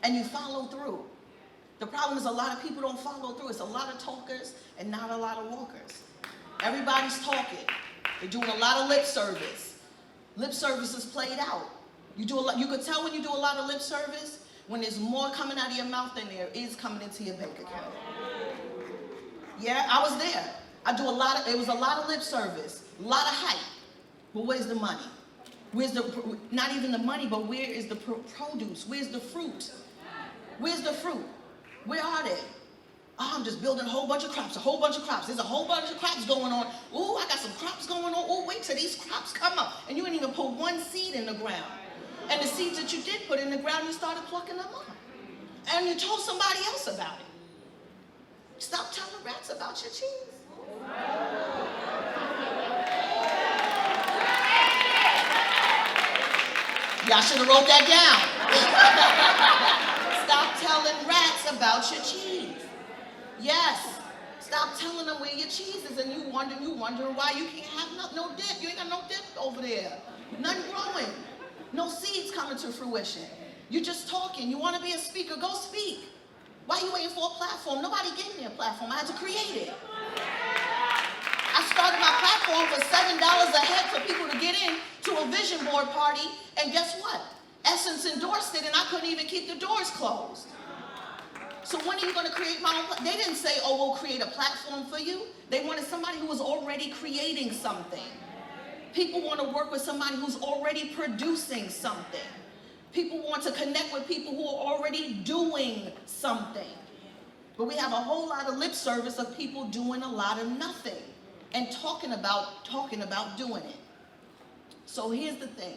and you follow through. The problem is a lot of people don't follow through. It's a lot of talkers and not a lot of walkers. Everybody's talking. They're doing a lot of lip service. Lip service is played out. You could tell when you do a lot of lip service when there's more coming out of your mouth than there is coming into your bank account. Yeah, I was there. It was a lot of lip service, a lot of hype. But where's the money? Not even the money, but where is the produce? Where's the fruit? Where's the fruit? Where are they? Oh, I'm just building a whole bunch of crops, There's a whole bunch of crops going on. Ooh, I got some crops going on. Ooh, wait till these crops come up. And you didn't even put one seed in the ground. And the seeds that you did put in the ground, you started plucking them up. And you told somebody else about it. Stop telling rats about your cheese. Y'all should have wrote that down. Stop telling rats about your cheese. Yes. Stop telling them where your cheese is, and you wondering why you can't have no dip. You ain't got no dip over there. Nothing growing. No seeds coming to fruition. You're just talking. You want to be a speaker? Go speak. Why are you waiting for a platform? Nobody gave me a platform. I had to create it. I started my platform for $7 a head for people to get in to a vision board party, and guess what? Essence endorsed it, and I couldn't even keep the doors closed. So when are you going to create my own? They didn't say, oh, we'll create a platform for you. They wanted somebody who was already creating something. People want to work with somebody who's already producing something. People want to connect with people who are already doing something. But we have a whole lot of lip service of people doing a lot of nothing and talking about doing it. So here's the thing.